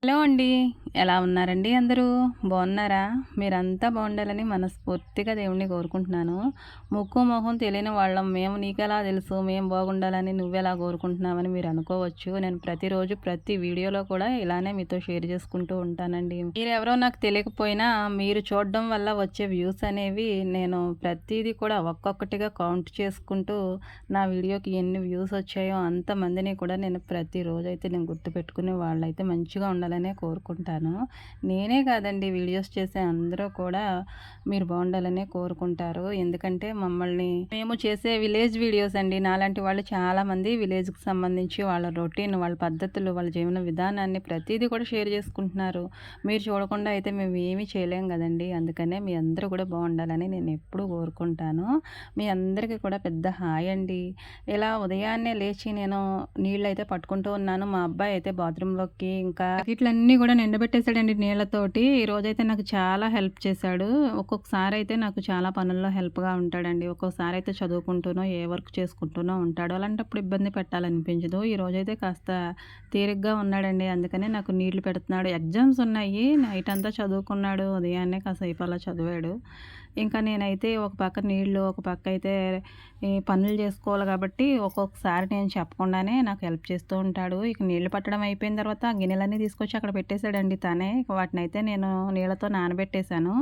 Hello అండి. ఎలా ఉన్నారండి అందరూ? బాగున్నారా? మీరంతా బాగుండాలని మనస్ఫూర్తిగా దేవుడిని కోరుకుంటున్నాను. ముక్కు, మొహం తెలియని వాళ్ళం మేము నీకెలా తెలుసు? మేము బాగుండాలని నువ్వెలా కోరుకుంటున్నావని మీరు అనుకోవచ్చు. నేను ప్రతిరోజు ప్రతి వీడియోలో కూడా ఇలానే మీతో షేర్ చేసుకుంటూ ఉంటానండి. మీరెవరో నాకు తెలియకపోయినా మీరు చూడడం వల్ల వచ్చే వ్యూస్ అనేవి నేను ప్రతీది కూడా ఒక్కొక్కటిగా కౌంట్ చేసుకుంటూ నా వీడియోకి ఎన్ని వ్యూస్ వచ్చాయో అంతమందిని కూడా నేను ప్రతిరోజైతే నేను గుర్తుపెట్టుకుని వాళ్ళైతే మంచిగా ఉండాలనే కోరుకుంటాను. నేనే కాదండి, వీడియోస్ చేసే అందరూ కూడా మీరు బాగుండాలనే కోరుకుంటారు. ఎందుకంటే మేము చేసే విలేజ్ వీడియోస్ అండి. నాలాంటి వాళ్ళు చాలామంది విలేజ్‌కి సంబంధించి వాళ్ళ రొటీన్, వాళ్ళ పద్ధతులు, వాళ్ళ జీవన విధానాన్ని ప్రతీదీ కూడా షేర్ చేసుకుంటున్నారు. మీరు చూడకుండా అయితే మేము ఏమీ చేయలేం గదండీ! అందుకనే మీ అందరూ కూడా బాగుండాలని నేను ఎప్పుడూ కోరుకుంటాను. మీ అందరికీ కూడా పెద్ద హాయ్ అండి. ఇలా ఉదయాన్నే లేచి నేను నీళ్ళైతే పట్టుకుంటూ ఉన్నాను. మా అబ్బాయి అయితే బాత్రూంలోకి ఇంకా బకెట్లన్నీ కూడా నిండబెట్టేసాడండి నీళ్ళతోటి. ఈరోజైతే నాకు చాలా హెల్ప్ చేశాడు. ఒక్కొక్కసారి అయితే నాకు చాలా పనుల్లో హెల్ప్‌గా ఉంటాడండి. ఒక్కొక్కసారి అయితే చదువుకుంటూనో, ఏ వర్క్ చేసుకుంటూనో ఉంటాడు. అలాంటప్పుడు ఇబ్బంది పెట్టాలనిపించదు. ఈరోజైతే కాస్త తీరిగ్గా ఉన్నాడండి. అందుకనే నాకు నీళ్లు పెడుతున్నాడు. ఎగ్జామ్స్ ఉన్నాయి. నైట్ అంతా చదువుకున్నాడు. ఉదయాన్నే కాసేపు అలా చదివాడు. ఇంకా నేనైతే ఒక పక్క నీళ్ళు, ఒక పక్క అయితే ఈ పనులు చేసుకోవాలి కాబట్టి ఒక్కొక్కసారి నేను చెప్పకుండానే నాకు హెల్ప్ చేస్తూ ఉంటాడు. ఇక నీళ్లు పట్టడం అయిపోయిన తర్వాత ఆ గిన్నెలన్నీ తీసుకొచ్చి అక్కడ పెట్టేసాడండి తనే. వాటినైతే నేను నీళ్ళతో నానబెట్టేశాను.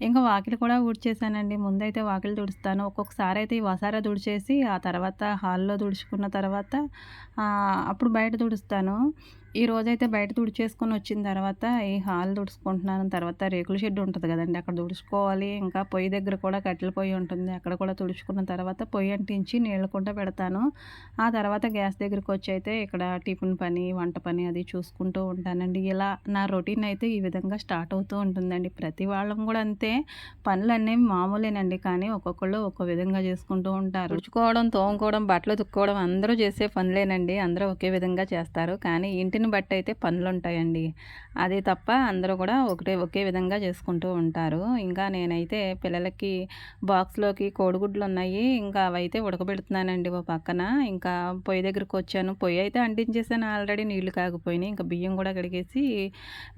ఇంకా వాకిలి కూడా ఊడ్చేశానండి. ముందైతే వాకిలి తుడుస్తాను. ఒక్కొక్కసారి అయితే ఈ వసారా తుడిచేసి ఆ తర్వాత హాల్‌లో తుడుచుకున్న తర్వాత అప్పుడు బయట తుడుస్తాను. ఈరోజైతే బయట తుడిచేసుకొని వచ్చిన తర్వాత ఈ హాల్ తుడుచుకుంటున్నాను. తర్వాత రేకుల షెడ్ ఉంటది గదండీ! అక్కడ తుడుచుకోవాలి. ఇంకా పొయ్యి దగ్గర కూడా కట్టెల పొయ్యి ఉంటుంది. అక్కడ కూడా తుడుచుకున్న తర్వాత పొయ్యి అంటించి నీళ్ళ కుండ పెడతాను. ఆ తర్వాత గ్యాస్ దగ్గరకొచ్చి అయితే ఇక్కడ టిఫిన్ పని, వంట పని అది చూసుకుంటూ ఉంటానండి. ఇలా నా రొటీన్ అయితే ఈ విధంగా స్టార్ట్ అవుతూ ఉంటుందండి. ప్రతి వాళ్ళం గూడా అంతే. పనులనేవి మామూలేనండి. కానీ ఒక్కొక్కళ్ళు ఒక్కో విధంగా చేసుకుంటూ ఉంటారు. తుడుచుకోవడం, తోముకోవడం, బట్టలు ఉతుక్కోవడం అందరూ చేసే పనులేనండి. అందరూ ఒకే విధంగా చేస్తారు. కానీ ఇంటిని బట్టి అయితే పనులుంటాయండి. అది తప్ప అందరూ కూడా ఒకే విధంగా చేసుకుంటూ ఉంటారు. ఇంకా నేనైతే పిల్లలకి బాక్స్‌లోకి కోడిగుడ్లున్నాయి. ఇంకా అవైతే ఉడకబెడుతున్నానండి ఓ పక్కన. ఇంకా పొయ్యి దగ్గరకొచ్చాను. పొయ్యి అయితే అంటించేసాను ఆల్రెడీ, నీళ్లు కాగిపోయినాయి. ఇంకా బియ్యం కూడా కడిగేసి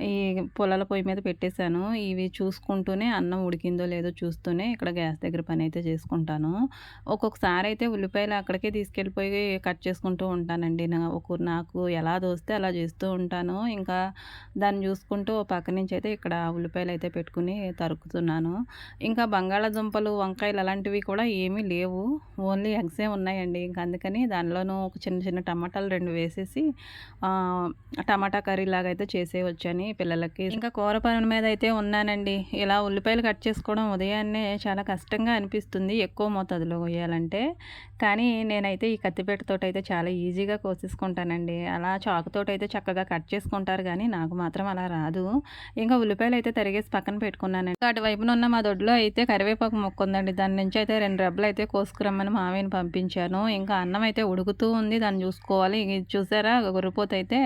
ఈ పుల్లల పొయ్యి మీద పెట్టేశాను. ఇవి చూసుకుంటూనే అన్నం ఉడికిందో లేదో చూస్తూనే ఇక్కడ గ్యాస్ దగ్గర పనైతే చేసుకుంటాను. ఒక్కొక్కసారి అయితే ఉల్లిపాయలు అక్కడికే తీసుకెళ్ళిపోయి కట్ చేసుకుంటూ ఉంటానండి. నాకు ఎలా తోస్తే అలా చేస్తూ ఉంటాను. ఇంకా దాన్ని చూసుకుంటూ ఓ పక్క నుంచి అయితే ఇక్కడ ఉల్లిపాయలు అయితే పెట్టుకుని తరుక్కుతున్నాను. ఇంకా బంగాళాదుంపలు, వంకాయలు అలాంటివి కూడా ఏమీ లేవు. ఓన్లీ ఎగ్సే ఉన్నాయండి. ఇంక అందుకని దానిలోనూ ఒక చిన్న చిన్న టమాటాలు 2 వేసేసి టమాటా కర్రీలాగా అయితే చేసేయొచ్చని పిల్లలకి. ఇంకా కూర పని మీద అయితే ఉన్నానండి. ఇలా ఉల్లిపాయలు కట్ చేసుకోవడం ఉదయాన్నే చాలా కష్టంగా అనిపిస్తుంది, ఎక్కువ మోతాదులో కొయ్యాలంటే. కానీ నేనైతే ఈ కత్తిపీటతోటైతే చాలా ఈజీగా కోసేసుకుంటానండి. అలా చాకుతోటైతే చక్కగా కట్ చేసుకుంటారు గానీ, నాకు మాత్రం అలా రాదు. ఇంకా ఉల్లిపాయలైతే తరిగేసి పక్కన పెట్టుకున్నానండి. అటువైపున ఉన్న మా దొడ్లో అయితే కరివేపాకు మొక్క ఉందండి. దాని నుంచి అయితే 2 రెబ్బలైతే కోసుకురమ్మని మావయ్యని పంపించాను. ఇంకా అన్నం అయితే ఉడుకుతూ ఉంది. దాన్ని చూసుకోవాలి. ఇది చూసారా, గొర్రెపోతైతే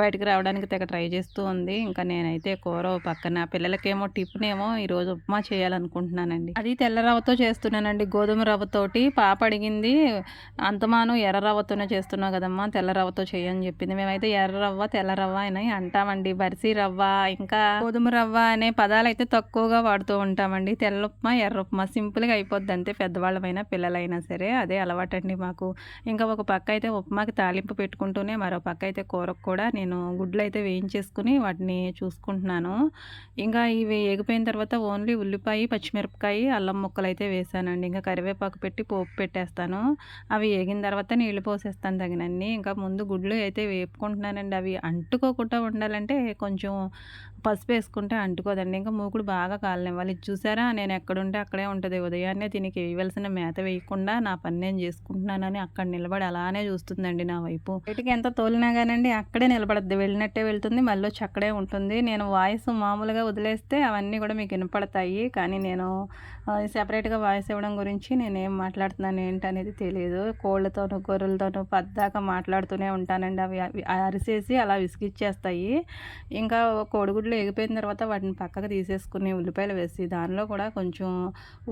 బయటకి రావడానికి తెగ ట్రై చేస్తూ ఉంది. ఇంకా నేనైతే కూర ఓ పక్కన, పిల్లలకేమో టిఫినేమో ఈరోజు ఉప్మా చేయాలనుకుంటున్నానండి. అది తెల్ల రవ్వతో చేస్తున్నానండి. గోధుమ రవ్వతోటి. పాప అడిగింది, అంతమాను ఎర్ర రవ్వతోనే చేస్తున్నావు కదమ్మా, తెల్ల రవ్వతో చెయ్యని చెప్పింది. మేమైతే ఎర్ర రవ్వ, తెల్ల రవ్వ అని అంటామండి. బరిసీ రవ్వ, ఇంకా గోధుమ రవ్వ అనే పదాలైతే తక్కువగా వాడుతూ ఉంటామండి. తెల్ల ఉప్మా, ఎర్ర ఉప్మా సింపుల్‌గా అయిపోద్ది అంతే. పెద్దవాళ్ళమైనా పిల్లలైనా సరే అదే అలవాటండి మాకు. ఇంకా ఒక పక్క అయితే ఉప్మాకి తాలింపు పెట్టుకుంటూనే మరో పక్క అయితే కూరకు కూడా నేను గుడ్లయితే వేయించేసుకుని వాటిని చూసుకుంటున్నాను. ఇంకా ఇవి ఏగిపోయిన తర్వాత ఓన్లీ ఉల్లిపాయ, పచ్చిమిరపకాయ, అల్లం ముక్కలైతే వేసానండి. ఇంకా కరివేపాకు పెట్టి పోపు పెట్టేస్తాను. అవి ఏగిన తర్వాత నీళ్లు పోసేస్తాను తగినన్ని. ఇంకా ముందు గుడ్లు అయితే వేపుకుంటున్నానండి. అవి అంటుకోకుండా ఉండాలంటే కొంచెం పసుపు వేసుకుంటే అంటుకోదండి. ఇంకా మూకుడు బాగా కాలనివ్వాలి. ఇది చూసారా, నేను ఎక్కడుంటే అక్కడే ఉంటది. ఉదయాన్నే దీనికి వేయవలసిన మేత వేయకుండా నా పని నేను చేసుకుంటున్నానని అక్కడ నిలబడి అలానే చూస్తుందండి నా వైపు. బయటికి ఎంత తోలినా కానండి అక్కడే నిలబడద్ది. వెళ్ళినట్టే వెళ్తుంది, మళ్ళీ వచ్చి అక్కడే ఉంటుంది. నేను వాయిస్ మామూలుగా వదిలేస్తే అవన్నీ కూడా మీకు వినపడతాయి. కానీ నేను సెపరేట్‌గా వాయిస్ ఇవ్వడం గురించి నేనేం మాట్లాడుతున్నాను ఏంటనేది తెలీదు. కోళ్ళతోనూ, గొర్రెలతోనూ పద్దాక మాట్లాడుతూనే ఉంటానండి. అవి అవి అరిసే వేసి అలా విసిగిచ్చేస్తాయి. ఇంకా కోడిగుడ్లు ఎగిపోయిన తర్వాత వాటిని పక్కకు తీసేసుకుని ఉల్లిపాయలు వేసి దానిలో కూడా కొంచెం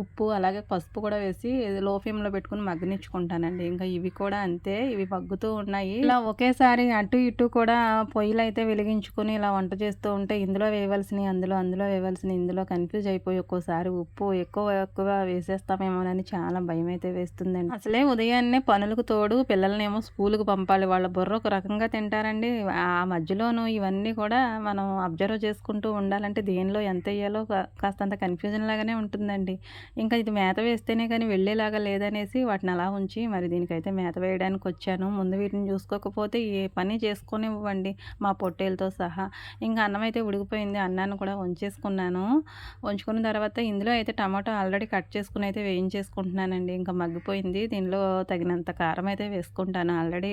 ఉప్పు అలాగే పసుపు కూడా వేసి లో ఫ్లేమ్లో పెట్టుకుని మగ్గనిచ్చుకుంటానండి. ఇంకా ఇవి కూడా అంతే, ఇవి మగ్గుతూ ఉన్నాయి. ఇలా ఒకేసారి అటు ఇటు కూడా పొయ్యిలు అయితే వెలిగించుకొని ఇలా వంట చేస్తూ ఉంటే ఇందులో వేయవలసినవి అందులో వేయవలసినవి ఇందులో కన్ఫ్యూజ్ అయిపోయి ఒక్కోసారి ఉప్పు ఎక్కువ వేసేస్తామేమోనని చాలా భయం అయితే వేస్తుందండి. అసలే ఉదయాన్నే పనులకు తోడు పిల్లల్నేమో స్కూల్కి పంపాలి. వాళ్ళ బుర్ర ఒక రకంగా తింటారండి. ఆ మధ్యలోనూ ఇవన్నీ కూడా మనం అబ్జర్వ్ చేసుకుంటూ ఉండాలంటే దేనిలో ఎంత వేయాలో కాస్తంత కన్ఫ్యూజన్ లాగానే ఉంటుందండి. ఇంకా ఇది మేత వేస్తేనే కానీ వెళ్ళేలాగా లేదనేసి వాటిని అలా ఉంచి మరి దీనికైతే మేత వేయడానికి వచ్చాను. ముందు వీటిని చూసుకోకపోతే ఏ పని చేసుకోనివ్వండి మా పొట్టేలతో సహా. ఇంకా అన్నం అయితే ఉడికిపోయింది. అన్నాన్ని కూడా ఉంచుకున్న తర్వాత ఇందులో అయితే టమాటో ఆల్రెడీ కట్ చేసుకుని అయితే వేయించేసుకుంటున్నానండి. ఇంకా మగ్గిపోయింది. దీనిలో తగినంత కారం అయితే వేసుకుంటాను. ఆల్రెడీ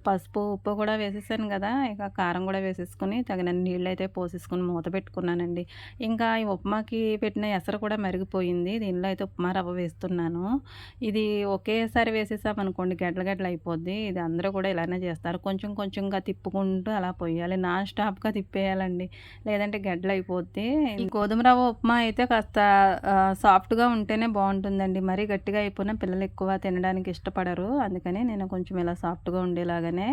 పసుపు ఉప్పు కూడా వేసేసాను కదా, ఇక కారం కూడా వేసేసుకుని తగినన్ని నీళ్ళు అయితే పోసేసుకుని మూత పెట్టుకున్నానండి. ఇంకా ఈ ఉప్మాకి పెట్టిన ఎసరు కూడా మరిగిపోయింది. దీనిలో అయితే ఉప్మా రవ్వ వేస్తున్నాను. ఇది ఒకేసారి వేసేసామనుకోండి గడ్డలు అయిపోద్ది. ఇది అందరూ కూడా ఇలానే చేస్తారు. కొంచెం కొంచెంగా తిప్పుకుంటూ అలా పొయ్యాలి. నాన్ స్టాప్గా తిప్పేయాలండి, లేదంటే గడ్డలు అయిపోద్ది. ఈ గోధుమ రవ్వ ఉప్మా అయితే కాస్త సాఫ్ట్గా ఉంటేనే బాగుంటుందండి. మరీ గట్టిగా అయిపోయినా పిల్లలు ఎక్కువ తినడానికి ఇష్టపడరు. అందుకని నేను కొంచెం ఇలా సాఫ్ట్గా ఉండేలాగానే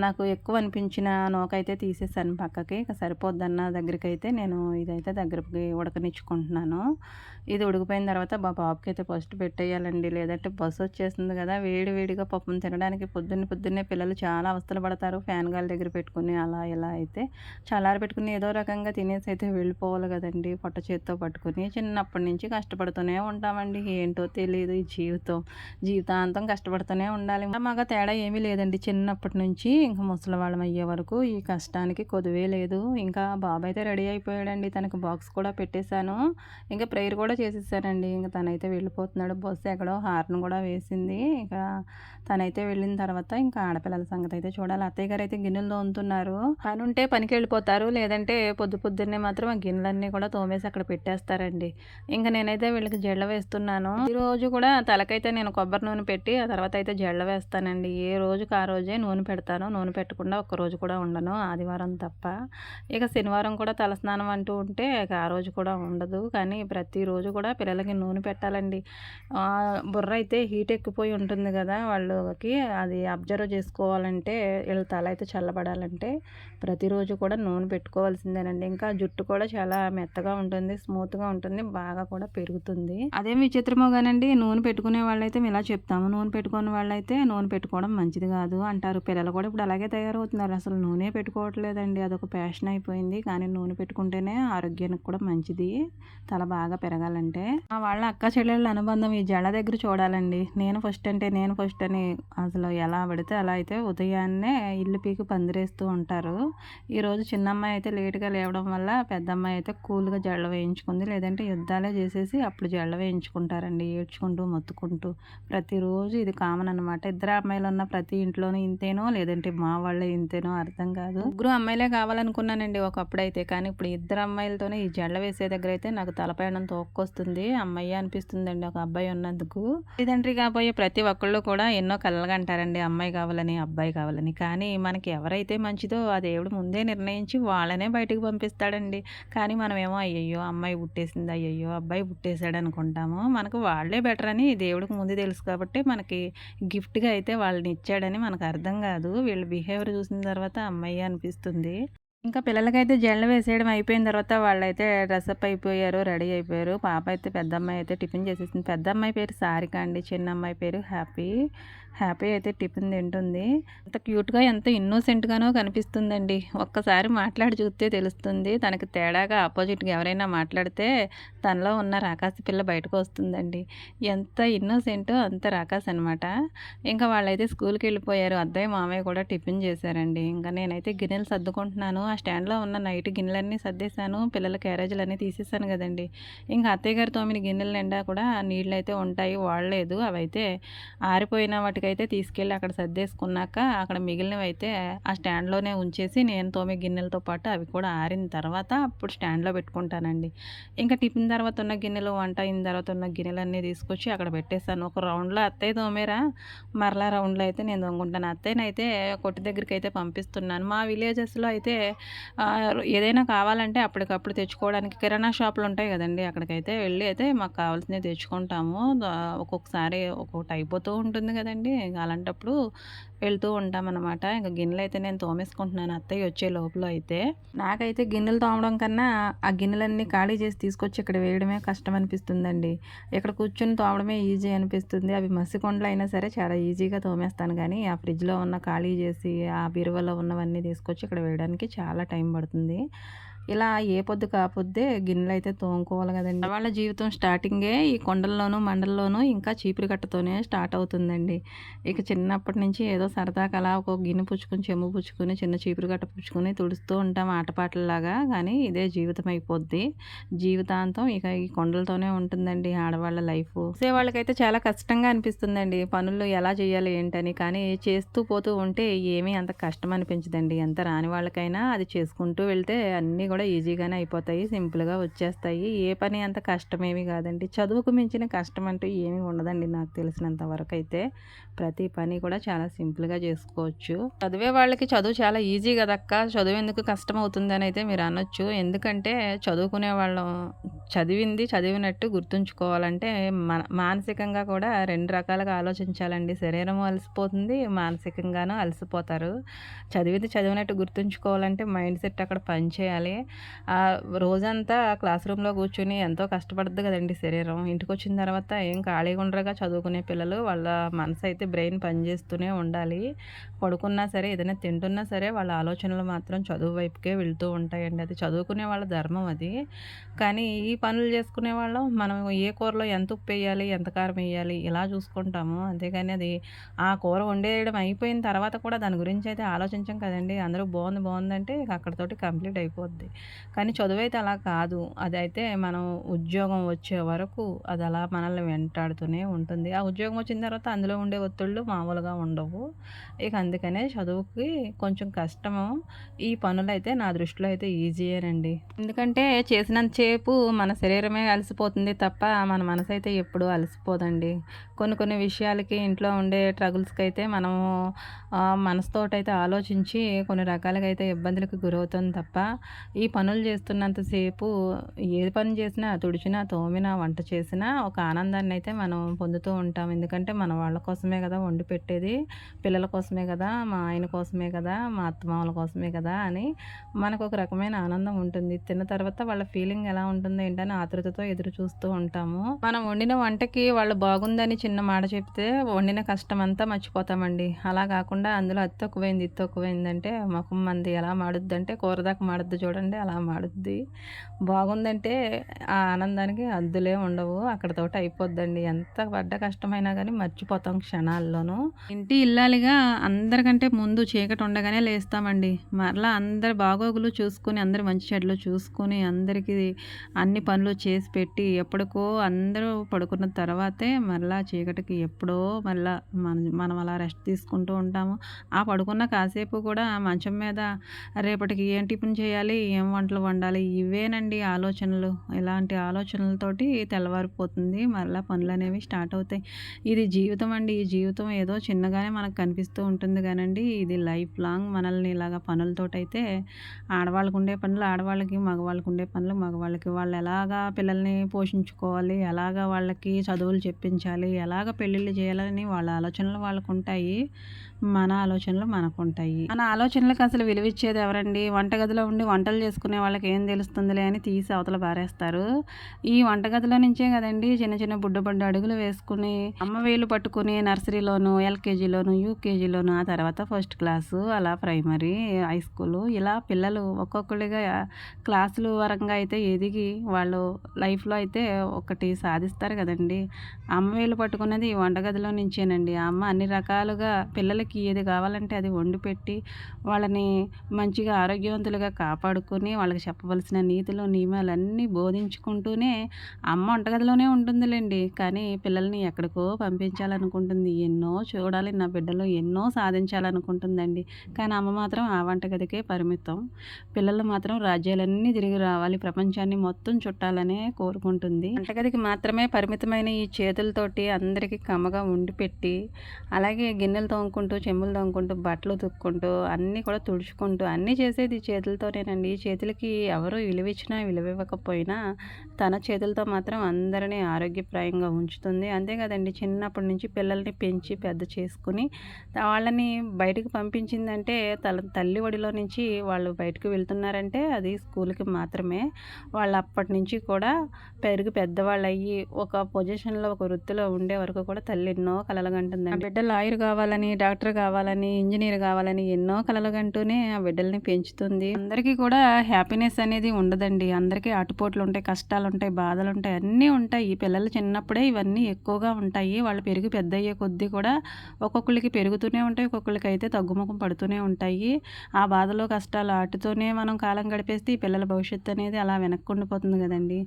నాకు ఎక్కువ అనిపించిన నూకైతే తీసేసాను పక్కకి. ఇక సరిపోద్దన్న దగ్గరికి అయితే నేను ఇదైతే దగ్గరికి ఉడకనిచ్చుకుంటున్నాను. ఇది ఉడికిపోయిన తర్వాత మా బాబుకి అయితే ఫస్ట్ పెట్టేయాలండి, లేదంటే బస్సు వచ్చేస్తుంది కదా. వేడిగా పప్పును తినడానికి పొద్దున్నే పిల్లలు చాలా అవస్థలు పడతారు. ఫ్యాన్ గాలి దగ్గర పెట్టుకుని అలా ఇలా అయితే చల్లారి పెట్టుకుని ఏదో రకంగా తినేసి అయితే వెళ్ళిపోవాలి కదండి పొట్ట చేత్తో పట్టుకుని. చిన్నప్పటి నుంచి కష్టపడుతూనే ఉంటామండి. ఏంటో తెలియదు ఈ జీవితాంతం కష్టపడుతూనే ఉండాలి. మగ తేడా ఏమీ లేదండి. చిన్నప్పటి నుంచి ఇంకా ముసలివాళ్ళం అయ్యే వరకు ఈ కష్టానికి కొదువే లేదు. ఇంకా బాబు అయితే రెడీ అయిపోయాడండి. తనకు బాక్స్ కూడా పెట్టేశాను. ఇంకా ప్రేయర్ కూడా చేసేసానండి. ఇంకా తనైతే వెళ్ళిపోతున్నాడు. బస్సు ఎక్కడో హార్న్ కూడా వేసింది. ఇక తనైతే వెళ్ళిన తర్వాత ఇంకా ఆడపిల్లల సంగతి అయితే చూడాలి. అత్తయ్య గారు అయితే గిన్నెలు తోముతున్నారు. పని ఉంటే పనికి వెళ్ళిపోతారు, లేదంటే పొద్దున్నే మాత్రం ఆ గిన్నెలన్నీ కూడా తోమేసి అక్కడ పెట్టేస్తారండి. ఇంకా నేనైతే వీళ్ళకి జెళ్ళ వేస్తున్నాను. ఈరోజు కూడా తలకైతే నేను కొబ్బరి నూనె పెట్టి ఆ తర్వాత అయితే జెళ్ళ వేస్తానండి. ఏ రోజుకి ఆ రోజే నూనె పెడతాను. నూనె పెట్టకుండా ఒక్కరోజు కూడా ఉండను, ఆదివారం తప్ప. ఇక శనివారం కూడా తలస్నానం అంటూ ఉంటే ఇక ఆ రోజు కూడా ఉండదు. కానీ ప్రతిరోజు కూడా పిల్లలకి నూనె పెట్టాలండి. బుర్ర అయితే హీట్ ఎక్కిపోయి ఉంటుంది కదా వాళ్ళకి, అది అబ్జర్వ్ చేసుకోవాలంటే వీళ్ళ తల అయితే చల్లబడాలంటే ప్రతిరోజు కూడా నూనె పెట్టుకోవాల్సిందేనండి. ఇంకా జుట్టు కూడా చాలా మెత్తగా ఉంటుంది, స్మూత్గా ఉంటుంది, బాగా కూడా పెరుగుతుంది. అదేం విచిత్రమో కానండి, నూనె పెట్టుకునే వాళ్ళైతే మేము ఇలా చెప్తాము, నూనె పెట్టుకునే వాళ్ళైతే నూనె పెట్టుకోవడం మంచిది కాదు అంటారు. పిల్లలు కూడా ఇప్పుడు అలాగే తయారవుతున్నారు. అసలు నూనె పెట్టుకోవట్లేదండి, అదొక ఫ్యాషన్ అయిపోయింది. కానీ నూనె పెట్టుకుంటేనే ఆరోగ్యానికి కూడా మంచిది, తల బాగా పెరగాలంటే. వాళ్ళ అక్క చెల్లెళ్ళ అనుబంధం ఈ జడ దగ్గర చూడాలండి. నేను ఫస్ట్ అని అసలు ఎలా పడితే అలా అయితే ఉదయాన్నే ఇల్లు పీకి పందిరేస్తూ ఉంటారు. ఈరోజు చిన్నమ్మాయి అయితే లేటుగా లేవడం వల్ల పెద్దమ్మాయి అయితే కూల్గా జడలు వేయించుకుంది. లేదంటే యుద్ధాలే చేసేసి అప్పుడు జడలు వేయించుకుంటారండి, ఏడ్చుకుంటూ మొత్తుకుంటూ. ప్రతిరోజు ఇది కామన్ అనమాట. ఇద్దరు అమ్మాయిలు ఉన్న ప్రతి ఇంట్లోనూ ఇంతేనో, లేదంటే మా వాళ్ళే ఇంతేనో అర్థం కాదు. ముగ్గురు అమ్మాయిలే కావాలనుకున్నానండి ఒకప్పుడైతే. కానీ ఇప్పుడు ఇద్దరు అమ్మాయిలతోనే ఈ జడలు వేసే దగ్గర అయితే నాకు తలపైన తోక్కొస్తుంది. అమ్మాయి అనిపిస్తుందండి ఒక అబ్బాయి ఉన్నందుకు. తల్లిదండ్రి కాబోయే ప్రతి ఒక్కళ్ళు కూడా ఎన్నో కలలుగా అంటారండి, అమ్మాయి కావాలని అబ్బాయి కావాలని. కానీ మనకి ఎవరైతే మంచిదో ఆ దేవుడు ముందే నిర్ణయించి వాళ్ళనే బయటకు పంపిస్తాడండి. కానీ మనమేమో అయ్యయ్యో అమ్మాయి పుట్టేసింది, అయ్యయ్యో అబ్బాయి పుట్టేశాడు అనుకుంటాము. మనకు వాళ్ళే బెటర్ అని దేవుడికి ముందు తెలుసు కాబట్టి మనకి గిఫ్ట్గా అయితే వాళ్ళని ఇచ్చాడని మనకు అర్థం కాదు. వీళ్ళ బిహేవియర్ చూసిన తర్వాత అమ్మాయి అనిపిస్తుంది. ఇంకా పిల్లలకైతే జడలు వేసేయడం అయిపోయిన తర్వాత వాళ్ళైతే డ్రెస్అప్ అయిపోయారు, రెడీ అయిపోయారు. పాప అయితే పెద్దమ్మాయి అయితే టిఫిన్ చేసేసింది. పెద్దమ్మాయి పేరు సారిక అండి, చిన్న అమ్మాయి పేరు హ్యాపీ. హ్యాపీ అయితే టిఫిన్ తింటుంది. ఎంత క్యూట్గా ఎంత ఇన్నోసెంట్గానో కనిపిస్తుందండి. ఒక్కసారి మాట్లాడి చూస్తే తెలుస్తుంది. తనకి తేడాగా ఆపోజిట్గా ఎవరైనా మాట్లాడితే తనలో ఉన్న రాకాసి పిల్ల బయటకు వస్తుందండి. ఎంత ఇన్నోసెంటో అంత రాకాసి అనమాట. ఇంకా వాళ్ళైతే స్కూల్కి వెళ్ళిపోయారు. అత్తయ్య మామయ్య కూడా టిఫిన్ చేశారండి. ఇంకా నేనైతే గిన్నెలు సర్దుకుంటున్నాను. ఆ స్టాండ్లో ఉన్న నైట్ గిన్నెలన్నీ సర్దేశాను. పిల్లల క్యారేజీలన్నీ తీసేసాను కదండి. ఇంకా అత్తయ్య గారి తోమిన గిన్నెల నిండా కూడా నీళ్ళు అయితే ఉంటాయి, వాడలేదు. అవైతే ఆరిపోయిన వాటికి దగ్గరికైతే తీసుకెళ్ళి అక్కడ సర్దేసుకున్నాక అక్కడ మిగిలినవైతే ఆ స్టాండ్‌లోనే ఉంచేసి నేను తోమే గిన్నెలతో పాటు అవి కూడా ఆరిన తర్వాత అప్పుడు స్టాండ్‌లో పెట్టుకుంటానండి. ఇంకా టిఫిన్ తర్వాత ఉన్న గిన్నెలు, వంట అయిన తర్వాత ఉన్న గిన్నెలన్నీ తీసుకొచ్చి అక్కడ పెట్టేసాను. ఒక రౌండ్‌లో అత్తయ్య తోమారా, మరలా రౌండ్‌లో అయితే నేను తోముకుంటాను. అత్తయ్యనైతే కొట్టు దగ్గరికైతే పంపిస్తున్నాను. మా విలేజెస్‌లో అయితే ఏదైనా కావాలంటే అప్పటికప్పుడు తెచ్చుకోవడానికి కిరాణా షాపులు ఉంటాయి కదండీ! అక్కడికైతే వెళ్ళి అయితే మాకు కావాల్సినవి తెచ్చుకుంటాము. ఒక్కొక్కసారి ఒక్కొక్కటి అయిపోతూ ఉంటుంది కదండీ! ఇంక అలాంటప్పుడు వెళ్తూ ఉంటామనమాట. ఇంక గిన్నెలయితే నేను తోమేసుకుంటున్నాను అత్తయ్య వచ్చే లోపల అయితే. నాకైతే గిన్నెలు తోమడం కన్నా ఆ గిన్నెలన్నీ ఖాళీ చేసి తీసుకొచ్చి ఇక్కడ వేయడమే కష్టం అనిపిస్తుందండి. ఇక్కడ కూర్చొని తోమడమే ఈజీ అనిపిస్తుంది. అవి మసి కుండలైనా సరే చాలా ఈజీగా తోమేస్తాను గానీ, ఆ ఫ్రిడ్జ్‌లో ఉన్న ఖాళీ చేసి, ఆ బీరువాలో ఉన్నవన్నీ తీసుకొచ్చి ఇక్కడ వేయడానికి చాలా టైం పడుతుంది. ఇలా ఏ పొద్దు కాపొద్దే గిన్నెలైతే తోముకోవాలి గదండీ! వాళ్ళ జీవితం స్టార్టింగే ఈ కొండల్లోనూ, మండల్లోనూ ఇంకా చీపురు కట్టతోనే స్టార్ట్ అవుతుందండి. ఇక చిన్నప్పటి నుంచి ఏదో సరదాగా అలా ఒక గిన్నె పుచ్చుకొని, చెంబు పుచ్చుకొని, చిన్న చీపురు కట్ట పుచ్చుకొని తుడుస్తూ ఉంటాం ఆటపాటల్లాగా. కానీ ఇదే జీవితం అయిపోద్ది. జీవితాంతం ఇక ఈ కొండలతోనే ఉంటుందండి ఆడవాళ్ళ లైఫు. చేసేవాళ్ళకైతే చాలా కష్టంగా అనిపిస్తుందండి. పనులు ఎలా చేయాలి ఏంటని. కానీ చేస్తూ పోతూ ఉంటే ఏమీ అంత కష్టం అనిపించదండి. ఎంత రాని వాళ్ళకైనా అది చేసుకుంటూ వెళ్తే అన్నీ కూడా ఈజీగానే అయిపోతాయి. సింపుల్‌గా వచ్చేస్తాయి. ఏ పని అంత కష్టమేమి కాదండి. చదువుకు మించిన కష్టం అంటూ ఏమీ ఉండదండి నాకు తెలిసినంత వరకైతే. ప్రతి పని కూడా చాలా సింపుల్‌గా చేసుకోవచ్చు. చదివే వాళ్ళకి చదువు చాలా ఈజీ కదక్కా! చదువెందుకు కష్టమవుతుందనైతే మీరు అనొచ్చు. ఎందుకంటే చదువుకునే వాళ్ళం చదివింది చదివినట్టు గుర్తుంచుకోవాలంటే మానసికంగా కూడా 2 రకాలుగా ఆలోచించాలండి. శరీరం అలసిపోతుంది. మానసికంగాను అలసిపోతారు. చదివింది చదివినట్టు గుర్తుంచుకోవాలంటే మైండ్ సెట్ అక్కడ పనిచేయాలి. రోజంతా క్లాస్ రూమ్‌లో కూర్చొని ఎంతో కష్టపడుద్ది కదండీ శరీరం. ఇంటికొచ్చిన తర్వాత ఏం ఖాళీగా ఉండరుగా చదువుకునే పిల్లలు. వాళ్ళ మనసైతే బ్రెయిన్ పనిచేస్తూనే ఉండాలి. పడుకున్నా సరే, ఏదైనా తింటున్నా సరే వాళ్ళ ఆలోచనలు మాత్రం చదువు వైపుకే వెళ్తూ ఉంటాయండి. అది చదువుకునే వాళ్ళ ధర్మం అది. కానీ ఈ పనులు చేసుకునే వాళ్ళం మనం ఏ కూరలో ఎంత ఉప్పేయాలి, ఎంత కారం ఎయ్యాలి ఇలా చూసుకుంటాము. అంతేగాని అది ఆ కూర వండేయడం అయిపోయిన తర్వాత కూడా దాని గురించి అయితే ఆలోచించం కదండీ! అందరూ బావుంది, బావుందంటే ఇక అక్కడితోటి కంప్లీట్ అయిపోద్ది. కానీ చదువైతే అలా కాదు. అదైతే మనం ఉద్యోగం వచ్చే వరకు అది అలా మనల్ని వెంటాడుతూనే ఉంటుంది. ఆ ఉద్యోగం వచ్చిన తర్వాత అందులో ఉండే ఒత్తిళ్ళు మామూలుగా ఉండవు. ఇక అందుకనే చదువుకి కొంచెం కష్టము. ఈ పనులైతే నా దృష్టిలో అయితే ఈజీయేనండి. ఎందుకంటే చేసినంత సేపు మన శరీరమే అలసిపోతుంది తప్ప మన మనసైతే ఎప్పుడూ అలసిపోదండి. కొన్ని కొన్ని విషయాలకి ఇంట్లో ఉండే ట్రబుల్స్‌కైతే మనము మనసుతోటైతే ఆలోచించి కొన్ని రకాలుగా అయితే ఇబ్బందులకు గురవుతాం తప్ప, ఈ పనులు చేస్తున్నంత సేపు ఏ పని చేసినా, తుడిచినా, తోమినా, వంట చేసినా ఒక ఆనందాన్నయితే మనం పొందుతూ ఉంటాం. ఎందుకంటే మన వాళ్ళ కోసమే కదా వండి పెట్టేది. పిల్లల కోసమే కదా, మా ఆయన కోసమే కదా, మా అత్తమామల కోసమే కదా అని మనకొక రకమైన ఆనందం ఉంటుంది. తిన్న తర్వాత వాళ్ళ ఫీలింగ్ ఎలా ఉంటుందో ఏంటని ఆతృతతో ఎదురు చూస్తూ ఉంటాము. మనం వండిన వంటకి వాళ్ళు బాగుందని చిన్న మాట చెప్తే వండిన కష్టమంతా మర్చిపోతామండి. అలా కాకుండా అందులో అది తక్కువైంది, ఇది తక్కువైందంటే మొఖం మనది ఎలా మాడుద్దంటే కూర దాకా మాడుద్ది చూడండి అలా మాడుద్ది. బాగుందంటే ఆ ఆనందానికి హద్దులే ఉండవు. అక్కడితోటి అయిపోద్దండి. ఎంత పడ్డ కష్టమైనా గానీ మర్చిపోతాం క్షణాల్లోనూ. ఇంటి ఇల్లాలిగా అందరికంటే ముందు చీకటి ఉండగానే లేస్తామండి. మరలా అందరి బాగోగులు చూసుకొని, అందరి మంచి చెడులు చూసుకొని, అందరికీ అన్ని పనులు చేసి పెట్టి, ఎప్పటికో అందరూ పడుకున్న తర్వాతే మరలా చీకటికి ఎప్పుడో మళ్ళా మనం అలా రెస్ట్ తీసుకుంటూ ఉంటాము. ఆ పడుకున్న కాసేపు కూడా మంచం మీద రేపటికి ఏం టిఫిన్ చేయాలి, ఏం వంటలు వండాలి ఇవేనండి ఆలోచనలు. ఇలాంటి ఆలోచనలతోటి తెల్లవారిపోతుంది. మరలా పనులనేవి స్టార్ట్ అవుతాయి. ఇది జీవితం అండి. ఈ జీవితం ఏదో చిన్నగానే మనకు కనిపిస్తూ ఉంటుంది గానండి, ఇది లైఫ్ లాంగ్ మనల్ని ఇలాగ పనులతోటైతే ఆడవాళ్ళకు ఉండే పనులు ఆడవాళ్ళకి, మగవాళ్ళకు ఉండే పనులు మగవాళ్ళకి. వాళ్ళు ఎలాగా పిల్లల్ని పోషించుకోవాలి, ఎలాగా వాళ్ళకి చదువులు చెప్పించాలి, ఎలాగ పెళ్ళిళ్ళు చేయాలని వాళ్ళ ఆలోచనలు వాళ్ళకుంటాయి. మన ఆలోచనలు మనకుంటాయి. మన ఆలోచనలకు అసలు విలువిచ్చేది ఎవరండి? వంటగదిలో ఉండి వంటలు చేసుకునే వాళ్ళకి ఏం తెలుస్తుందిలే అని తీసి అవతల పారేస్తారు. ఈ వంటగదిలో నుంచే కదండీ చిన్న చిన్న బుడ్డ బుడ్డ అడుగులు వేసుకుని అమ్మ వేలు పట్టుకుని నర్సరీలోను, ఎల్‌కేజీలోను, యూకేజీలోను ఆ తర్వాత ఫస్ట్ క్లాసు అలా ప్రైమరీ, హై స్కూలు ఇలా పిల్లలు ఒక్కొక్కళ్ళుగా క్లాసులు పరంగా అయితే ఎదిగి వాళ్ళు లైఫ్‌లో అయితే ఒకటి సాధిస్తారు కదండీ! అమ్మ వేలు పట్టుకున్నది ఈ వంటగదిలో నుంచేనండి. ఆ అమ్మ అన్ని రకాలుగా పిల్లలకి పిల్లలకి ఏది కావాలంటే అది వండి పెట్టి వాళ్ళని మంచిగా ఆరోగ్యవంతులుగా కాపాడుకొని వాళ్ళకి చెప్పవలసిన నీతులు నియమాలన్నీ బోధించుకుంటూనే అమ్మ వంటగదిలోనే ఉంటుందిలేండి. కానీ పిల్లల్ని ఎక్కడికో పంపించాలనుకుంటుంది. ఎన్నో చూడాలి నా బిడ్డలు, ఎన్నో సాధించాలనుకుంటుందండి. కానీ అమ్మ మాత్రం ఆ వంటగదికే పరిమితం. పిల్లలు మాత్రం రాజ్యాలన్నీ తిరిగి రావాలి, ప్రపంచాన్ని మొత్తం చుట్టాలనే కోరుకుంటుంది. వంటగదికి మాత్రమే పరిమితమైన ఈ చేతులతోటి అందరికీ కమ్మగా వండి పెట్టి, అలాగే గిన్నెలు తోముకుంటూ, చెంబులు తోముకుంటూ, బట్టలు ఉతుక్కుంటూ, అన్నీ కూడా తుడుచుకుంటూ అన్నీ చేసేది చేతులతోనేనండి. ఈ చేతులకి ఎవరు విలువిచ్చినా, విలువివ్వకపోయినా తన చేతులతో మాత్రం అందరినీ ఆరోగ్యప్రాయంగా ఉంచుతుంది. అంతే కదండి, చిన్నప్పటి నుంచి పిల్లల్ని పెంచి పెద్ద చేసుకుని వాళ్ళని బయటకు పంపించిందంటే తల్లి ఒడిలో నుంచి వాళ్ళు బయటకు వెళ్తున్నారంటే అది స్కూల్‌కి మాత్రమే. వాళ్ళు అప్పటి నుంచి కూడా పెరిగి పెద్దవాళ్ళయ్యి ఒక పొజిషన్‌లో, ఒక వృత్తిలో ఉండే వరకు కూడా తల్లి ఎన్నో కలలు కంటుందండి. ఆ బిడ్డ లాయర్ కావాలని, డాక్టర్ కావాలని, ఇంజినీర్ కావాలని ఎన్నో కలలు కంటూనే ఆ బిడ్డల్ని పెంచుతుంది. అందరికీ కూడా హ్యాపీనెస్ అనేది ఉండదండి. అందరికీ ఆటుపోట్లుంటాయి, కష్టాలుంటాయి, బాధలుంటాయి, అన్నీ ఉంటాయి. ఈ పిల్లలు చిన్నప్పుడే ఇవన్నీ ఎక్కువగా ఉంటాయి. వాళ్ళు పెరిగి పెద్దయ్యే కొద్దీ కూడా ఒక్కొక్కళ్ళకి పెరుగుతూనే ఉంటాయి, ఒక్కొక్కళ్ళకైతే తగ్గుముఖం పడుతూనే ఉంటాయి. ఆ బాధలు, కష్టాలు ఆటితోనే మనం కాలం గడిపేస్తే ఈ పిల్లల భవిష్యత్తు అనేది అలా వెనక్కుండిపోతుంది కదండీ.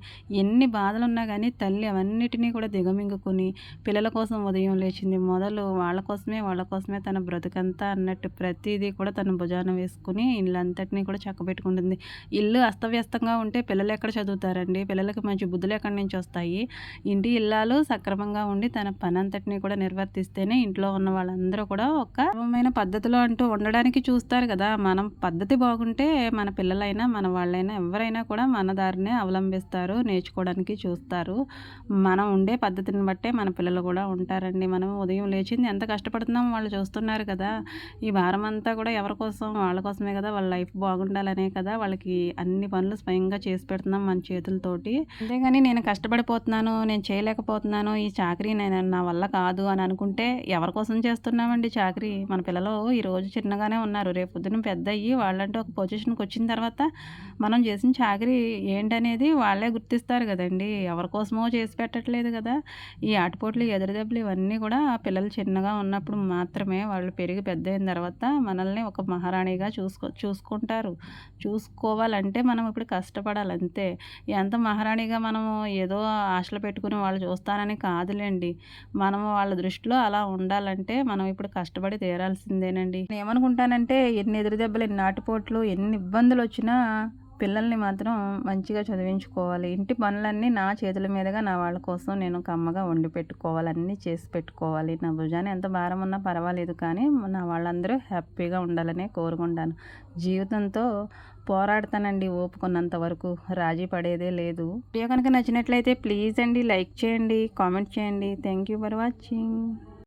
ఎన్ని బాధలున్నా గానీ తల్లి అవన్నిటిని కూడా దిగమింగుకొని పిల్లల కోసం ఉదయం లేచింది మొదలు వాళ్ళ కోసమే తన బ్రతుకంతా అన్నట్టు ప్రతీదీ కూడా తన భుజాన వేసుకుని ఇల్లంతటిని కూడా చక్కబెట్టుకుంటుంది. ఇల్లు అస్తవ్యస్తంగా ఉంటే పిల్లలు ఎక్కడ చదువుతారండి? పిల్లలకి మంచి బుద్ధులు ఎక్కడి నుంచి వస్తాయి? ఇంటి ఇల్లాలు సక్రమంగా ఉండి తన పనంతటిని కూడా నిర్వర్తిస్తేనే ఇంట్లో ఉన్న వాళ్ళందరూ కూడా ఒక క్రమమైన పద్ధతిలో అంటూ ఉండడానికి చూస్తారు కదా. మనం పద్ధతి బాగుంటే మన పిల్లలైనా, మన వాళ్ళైనా ఎవరైనా కూడా మన దారినే అవలంబిస్తారు, నేర్చుకోవడానికి చూస్తారు. మనం ఉండే పద్ధతిని బట్టే మన పిల్లలు కూడా ఉంటారండి. మనం ఉదయం లేచింది ఎంత కష్టపడుతున్నామో వాళ్ళు చూస్తున్నారు కదా. ఈ భారం అంతా కూడా ఎవరి కోసం? వాళ్ళ కోసమే కదా. వాళ్ళ లైఫ్ బాగుండాలనే కదా వాళ్ళకి అన్ని పనులు స్వయంగా చేసి పెడుతున్నాం మన చేతులతోటి. అంతేగాని నేను కష్టపడిపోతున్నాను, నేను చేయలేకపోతున్నాను, ఈ చాకరీ నా వల్ల కాదు అని అనుకుంటే ఎవరి కోసం చేస్తున్నామండి చాకరీ? మన పిల్లలు ఈరోజు చిన్నగానే ఉన్నారు, రేపు పొద్దున పెద్దయ్యి వాళ్ళంటూ ఒక పొజిషన్కి వచ్చిన తర్వాత మనం చేసిన చాకరీ ఏంటనేది వాళ్ళే గుర్తిస్తారు కదండి. ఎవరి కోసమో చేసి పెట్టట్లేదు కదా. ఈ ఆటుపోట్లు, ఎదురుదెబ్బలు ఇవన్నీ కూడా పిల్లలు చిన్నగా ఉన్నప్పుడు మాత్రమే. వాళ్ళు పెరిగి పెద్దయిన తర్వాత మనల్ని ఒక మహారాణిగా చూసుకుంటారు. చూసుకోవాలంటే మనం ఇప్పుడు కష్టపడాలి అంతే. ఎంత మహారాణిగా మనము ఏదో ఆశలు పెట్టుకుని వాళ్ళు చూస్తారని కాదులేండి. మనము వాళ్ళ దృష్టిలో అలా ఉండాలంటే మనం ఇప్పుడు కష్టపడి తీరాల్సిందేనండి. నేనేమనుకుంటానంటే ఎన్ని ఎదురుదెబ్బలు, ఎన్ని ఆటుపోట్లు, ఎన్ని ఇబ్బందులు వచ్చినా పిల్లల్ని మాత్రం మంచిగా చదివించుకోవాలి. ఇంటి పనులన్నీ నా చేతుల మీదుగా నా వాళ్ళ కోసం నేను కమ్మగా వండి పెట్టుకోవాలి, అన్నీ చేసి పెట్టుకోవాలి. నా భుజాన ఎంత భారం ఉన్నా పర్వాలేదు కానీ నా వాళ్ళందరూ హ్యాపీగా ఉండాలనే కోరుకుంటాను. జీవితంతో పోరాడతానండి ఓపుకున్నంత వరకు, రాజీ పడేదే లేదు. వీడియో కనుక నచ్చినట్లయితే ప్లీజ్ అండి లైక్ చేయండి, కామెంట్ చేయండి. Thank you for watching.